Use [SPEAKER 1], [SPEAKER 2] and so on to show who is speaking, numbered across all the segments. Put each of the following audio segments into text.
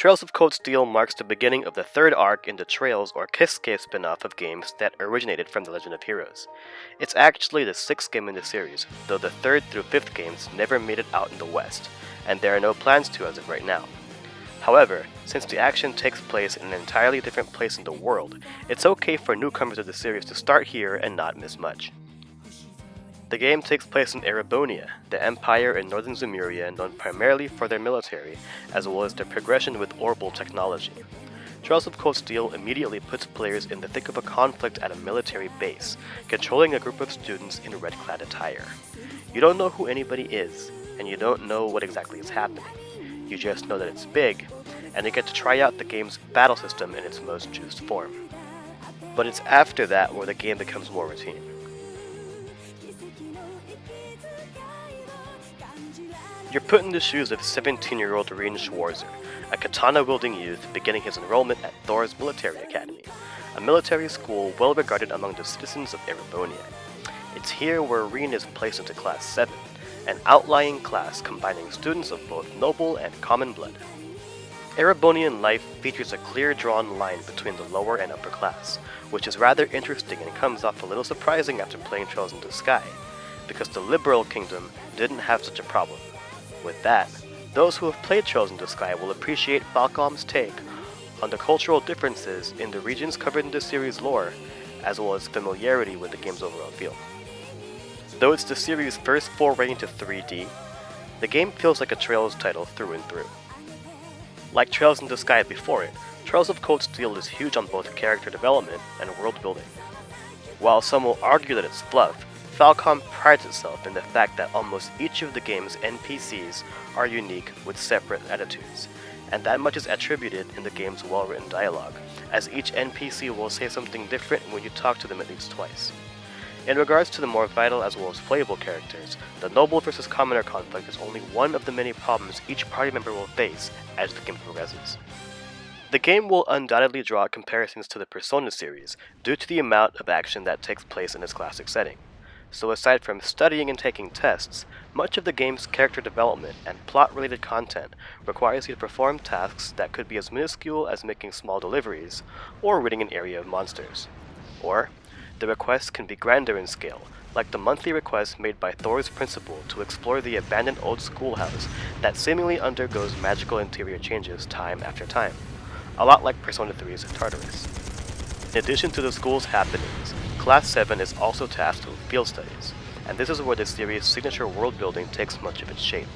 [SPEAKER 1] Trails of Cold Steel marks the beginning of the third arc in the Trails or Kiss-Cave spin-off of games that originated from The Legend of Heroes. It's actually the sixth game in the series, though the third through fifth games never made it out in the West, and there are no plans to as of right now. However, since the action takes place in an entirely different place in the world, it's okay for newcomers of the series to start here and not miss much. The game takes place in Erebonia, the empire in northern Zemuria known primarily for their military, as well as their progression with orbital technology. Trails of Cold Steel immediately puts players in the thick of a conflict at a military base, controlling a group of students in red-clad attire. You don't know who anybody is, and you don't know what exactly is happening. You just know that it's big, and you get to try out the game's battle system in its most juiced form. But it's after that where the game becomes more routine. You're put in the shoes of 17-year-old Rien Schwarzer, a katana-wielding youth beginning his enrollment at Thor's Military Academy, a military school well regarded among the citizens of Erebonia. It's here where Rien is placed into Class 7, an outlying class combining students of both noble and common blood. Erebonian life features a clear-drawn line between the lower and upper class, which is rather interesting and comes off a little surprising after playing Trails in the Sky, because the Liberal Kingdom didn't have such a problem. With that, those who have played Trails in the Sky will appreciate Falcom's take on the cultural differences in the regions covered in the series' lore, as well as familiarity with the game's overall feel. Though it's the series' first foray into 3D, the game feels like a Trails title through and through. Like Trails in the Sky before it, Trails of Cold Steel is huge on both character development and world building. While some will argue that it's fluff, Falcom prides itself in the fact that almost each of the game's NPCs are unique with separate attitudes, and that much is attributed in the game's well-written dialogue, as each NPC will say something different when you talk to them at least twice. In regards to the more vital as well as playable characters, the noble versus commoner conflict is only one of the many problems each party member will face as the game progresses. The game will undoubtedly draw comparisons to the Persona series due to the amount of action that takes place in its classic setting. So aside from studying and taking tests, much of the game's character development and plot-related content requires you to perform tasks that could be as minuscule as making small deliveries, or ridding an area of monsters. Or, the requests can be grander in scale, like the monthly request made by Thor's principal to explore the abandoned old schoolhouse that seemingly undergoes magical interior changes time after time, a lot like Persona 3's Tartarus. In addition to the school's happenings, Class 7 is also tasked with field studies, and this is where the series' signature world building takes much of its shape.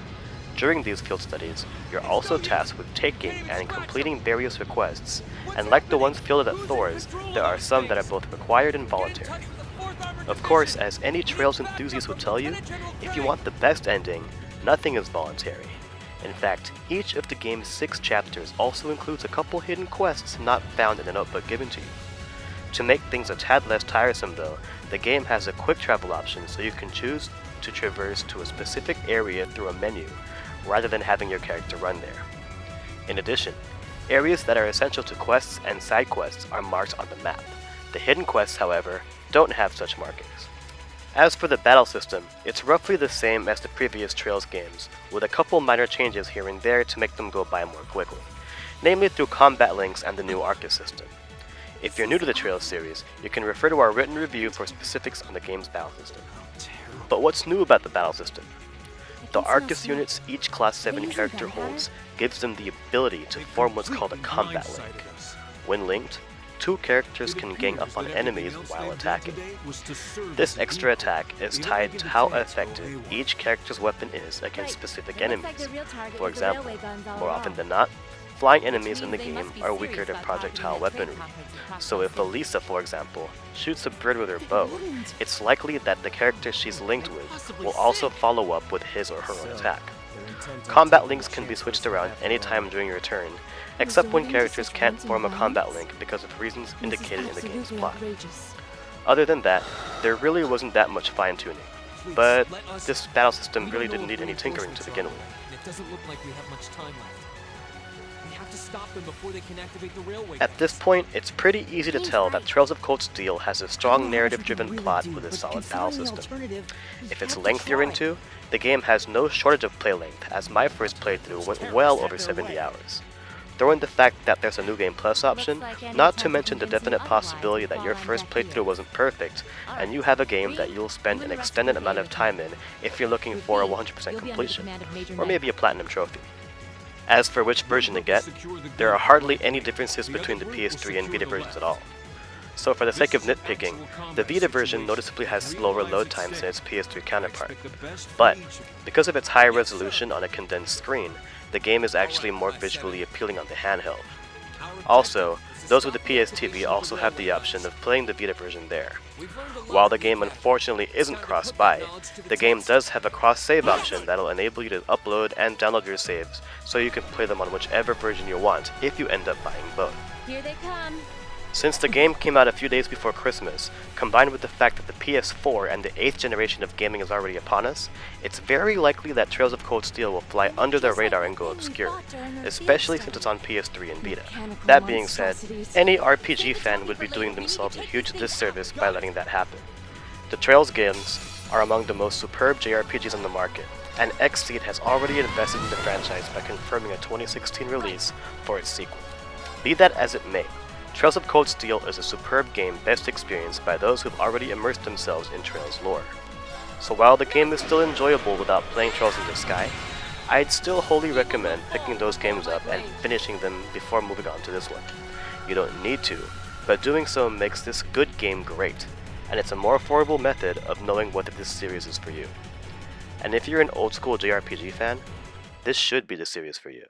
[SPEAKER 1] During these field studies, you're also tasked with taking and completing various requests, and like the ones fielded at Thor's, there are some that are both required and voluntary. Of course, as any Trails enthusiast will tell you, if you want the best ending, nothing is voluntary. In fact, each of the game's 6 chapters also includes a couple hidden quests not found in the notebook given to you. To make things a tad less tiresome though, the game has a quick travel option so you can choose to traverse to a specific area through a menu, rather than having your character run there. In addition, areas that are essential to quests and side quests are marked on the map. The hidden quests, however, don't have such markings. As for the battle system, it's roughly the same as the previous Trails games, with a couple minor changes here and there to make them go by more quickly, namely through combat links and the new Arcus system. If you're new to the Trails series, you can refer to our written review for specifics on the game's battle system. But what's new about the battle system? The Arcus units each Class 7 character holds gives them the ability to form what's called a combat link. When linked, 2 characters can gang up on enemies while attacking. This extra attack is tied to how effective each character's weapon is against specific enemies. For example, more often than not, flying enemies in the game are weaker to projectile weaponry, so if Elisa, for example, shoots a bird with her bow, it's likely that the character she's linked with will also follow up with his or her own attack. Combat links can be switched around anytime during your turn, except when characters can't form a combat link because of reasons indicated in the game's plot. Other than that, there really wasn't that much fine-tuning, but this battle system really didn't need any tinkering to begin with.
[SPEAKER 2] It doesn't look like we have much time left. To stop them before they can activate the railway.
[SPEAKER 1] At this point, it's pretty easy to tell that Trails of Cold Steel has a strong narrative-driven plot with a solid battle system. If it's length you're into, the game has no shortage of play length, as my first playthrough went well over 70 hours. Throw in the fact that there's a New Game Plus option, not to mention the definite possibility that your first playthrough wasn't perfect, and you have a game that you'll spend an extended amount of time in if you're looking for a 100% completion, or maybe a platinum trophy. As for which version to get, there are hardly any differences between the PS3 and Vita versions at all. So for the sake of nitpicking, the Vita version noticeably has slower load times than its PS3 counterpart, but because of its high resolution on a condensed screen, the game is actually more visually appealing on the handheld. Also, those with the PS TV also have the option of playing the Vita version there. While the game unfortunately isn't cross-buy, the game does have a cross-save option that'll enable you to upload and download your saves, so you can play them on whichever version you want if you end up buying both.
[SPEAKER 3] Here they come.
[SPEAKER 1] Since the game came out a few days before Christmas, combined with the fact that the PS4 and the 8th generation of gaming is already upon us, it's very likely that Trails of Cold Steel will fly under the radar and go obscure, especially since it's on PS3 and Vita. That being said, any RPG fan would be doing themselves a huge disservice by letting that happen. The Trails games are among the most superb JRPGs on the market, and XSEED has already invested in the franchise by confirming a 2016 release for its sequel. Be that as it may, Trails of Cold Steel is a superb game best experienced by those who've already immersed themselves in Trails lore. So while the game is still enjoyable without playing Trails in the Sky, I'd still wholly recommend picking those games up and finishing them before moving on to this one. You don't need to, but doing so makes this good game great, and it's a more affordable method of knowing whether this series is for you. And if you're an old school JRPG fan, this should be the series for you.